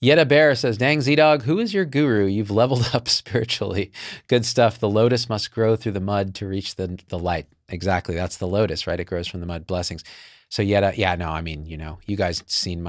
Yet Bear says, dang Z-Dog, who is your guru? You've leveled up spiritually. Good stuff. The lotus must grow through the mud to reach the light. Exactly. That's the lotus, right? It grows from the mud. Blessings. So yeah, no, I mean, you guys seen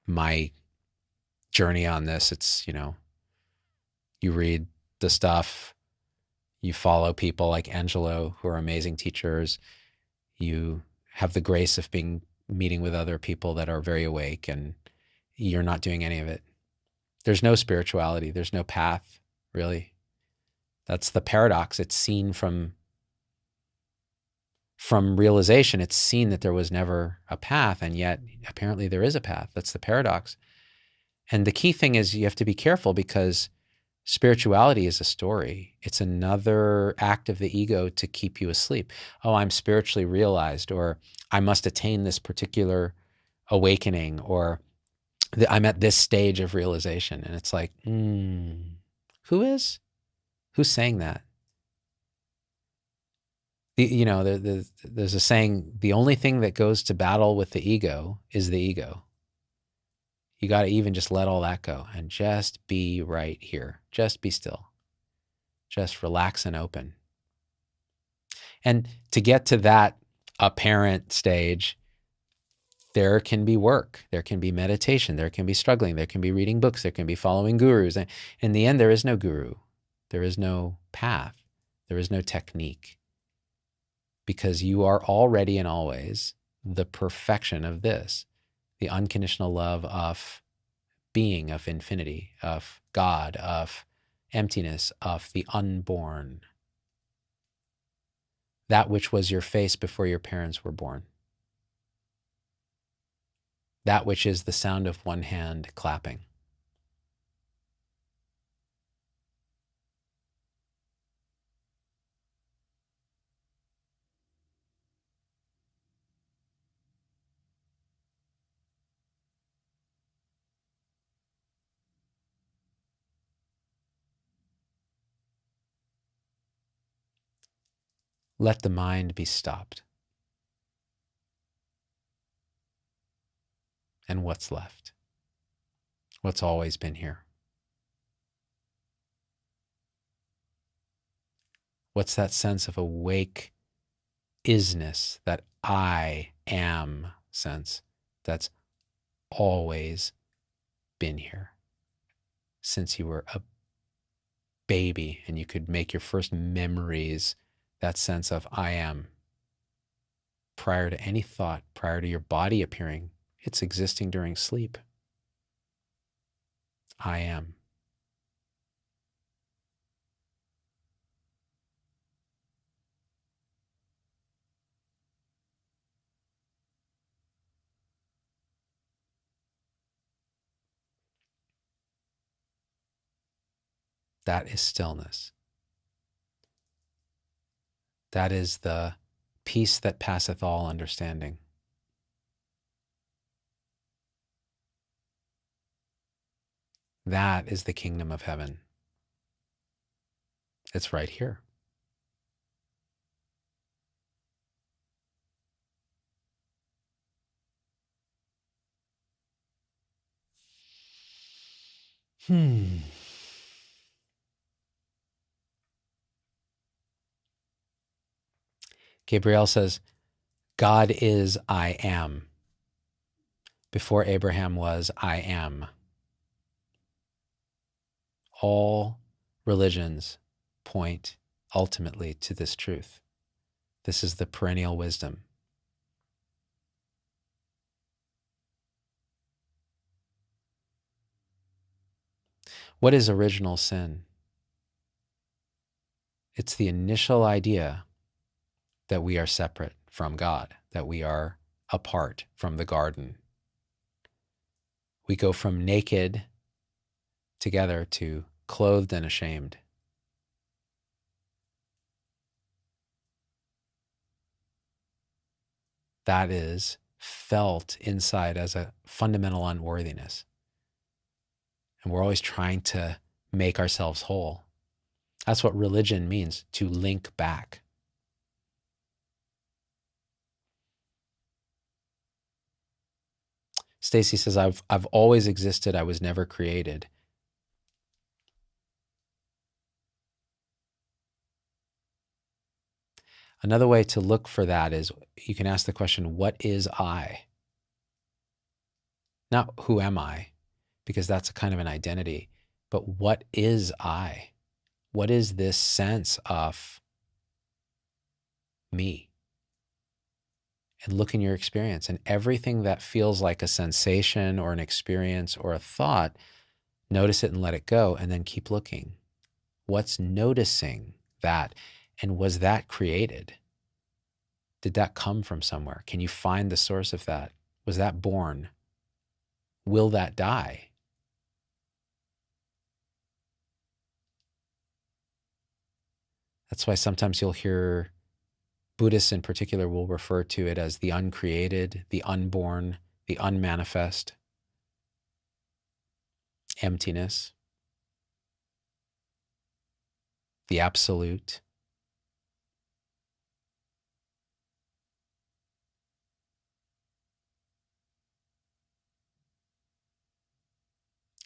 my journey on this. It's, you read the stuff, you follow people like Angelo who are amazing teachers. You have the grace of meeting with other people that are very awake, and you're not doing any of it. There's no spirituality. There's no path, really. That's the paradox. It's seen from realization. It's seen that there was never a path, and yet apparently there is a path. That's the paradox. And the key thing is you have to be careful, because spirituality is a story. It's another act of the ego to keep you asleep. Oh, I'm spiritually realized, or I must attain this particular awakening, or I'm at this stage of realization. And it's like, who is? Who's saying that? There's a saying, the only thing that goes to battle with the ego is the ego. You got to even just let all that go and just be right here. Just be still. Just relax and open. And to get to that apparent stage, there can be work. There can be meditation. There can be struggling. There can be reading books. There can be following gurus. And in the end, there is no guru. There is no path. There is no technique. Because you are already and always the perfection of this. The unconditional love of being, of infinity, of God, of emptiness, of the unborn. That which was your face before your parents were born. That which is the sound of one hand clapping. Let the mind be stopped. And what's left? What's always been here? What's that sense of awake isness, that I am sense that's always been here since you were a baby and you could make your first memories, that sense of I am, prior to any thought, prior to your body appearing. It's existing during sleep. I am. That is stillness. That is the peace that passeth all understanding. That is the kingdom of heaven. It's right here. Gabriel says, God is I am. Before Abraham was, I am. All religions point ultimately to this truth. This is the perennial wisdom. What is original sin? It's the initial idea that we are separate from God, that we are apart from the garden. We go from naked together to clothed and ashamed. That is felt inside as a fundamental unworthiness. And we're always trying to make ourselves whole. That's what religion means, to link back. Stacy says, I've always existed. I was never created. Another way to look for that is you can ask the question, what is I? Not who am I, because that's a kind of an identity, but what is I? What is this sense of me? And look in your experience, and everything that feels like a sensation or an experience or a thought, notice it and let it go, and then keep looking. What's noticing that? And was that created? Did that come from somewhere? Can you find the source of that? Was that born? Will that die? That's why sometimes you'll hear Buddhists in particular will refer to it as the uncreated, the unborn, the unmanifest, emptiness, the absolute.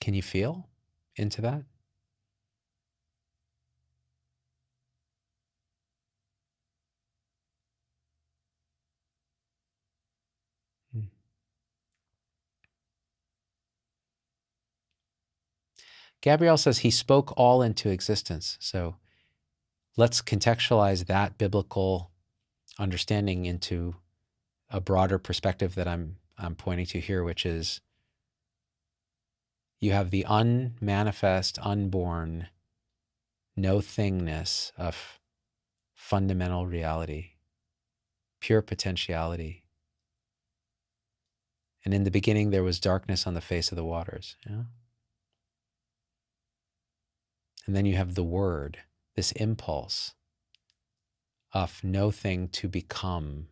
Can you feel into that? Gabrielle says he spoke all into existence. So let's contextualize that biblical understanding into a broader perspective that I'm pointing to here, which is you have the unmanifest, unborn, no thingness of fundamental reality, pure potentiality. And in the beginning, there was darkness on the face of the waters. Yeah? And then you have the word, this impulse of no thing to become.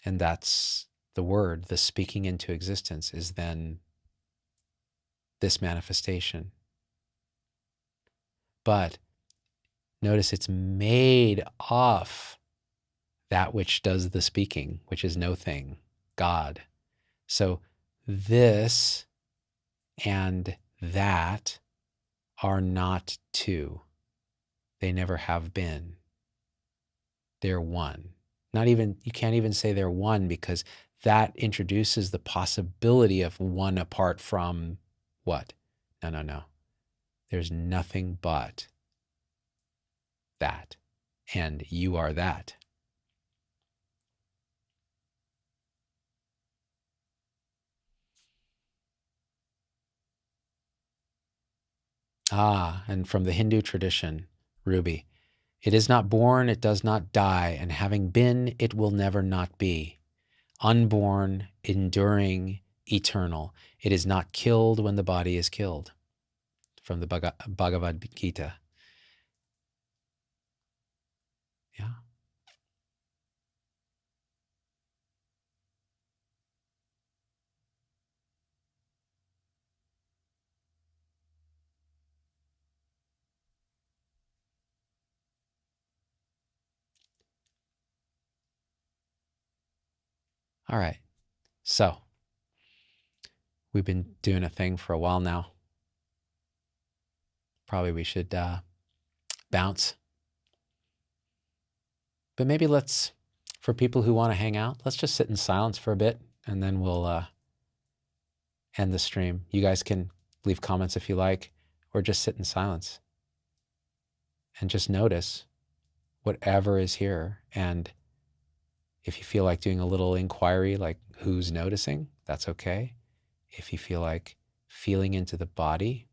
And that's the word, the speaking into existence is then this manifestation. But notice it's made of that which does the speaking, which is no thing, God. So this and that are not two. They never have been. They're one. Not even, you can't even say they're one because that introduces the possibility of one apart from what? No. There's nothing but that. And you are that. And from the Hindu tradition, Ruby, it is not born, it does not die, and having been, it will never not be. Unborn, enduring, eternal. It is not killed when the body is killed. From the Bhagavad Gita. Yeah. All right. So we've been doing a thing for a while now. Probably we should bounce. But maybe let's, for people who want to hang out, let's just sit in silence for a bit and then we'll end the stream. You guys can leave comments if you like, or just sit in silence and just notice whatever is here. And if you feel like doing a little inquiry, like who's noticing, that's okay. If you feel like feeling into the body,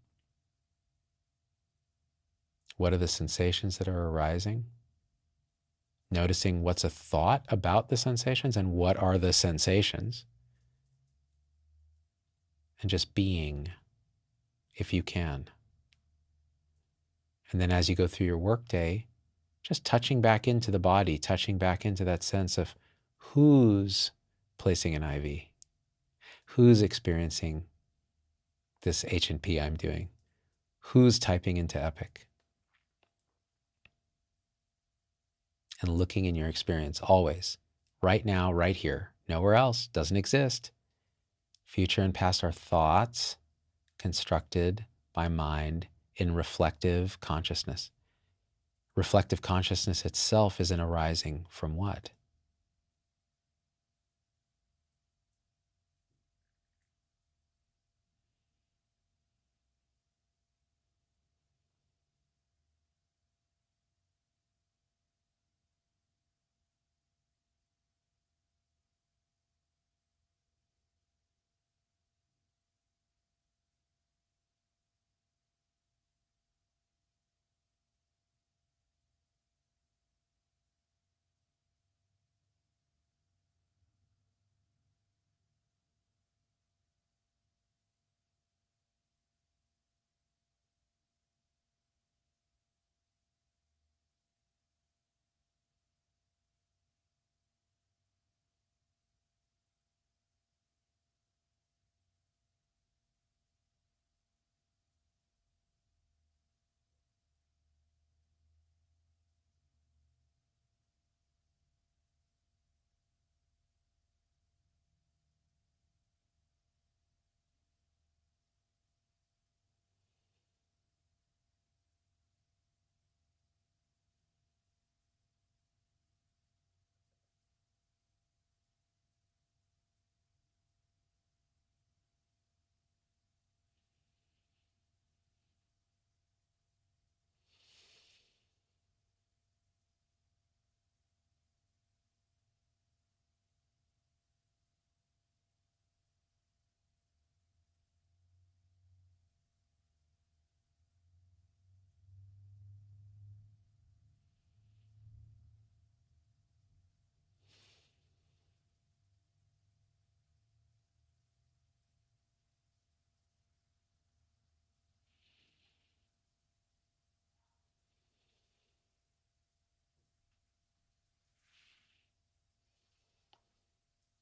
what are the sensations that are arising? Noticing what's a thought about the sensations and what are the sensations. And just being, if you can. And then as you go through your workday, just touching back into the body, touching back into that sense of who's placing an IV, who's experiencing this H&P I'm doing, who's typing into Epic. And looking in your experience always, right now, right here. Nowhere else. Doesn't exist. Future and past are thoughts constructed by mind in reflective consciousness. Reflective consciousness itself is an arising from what?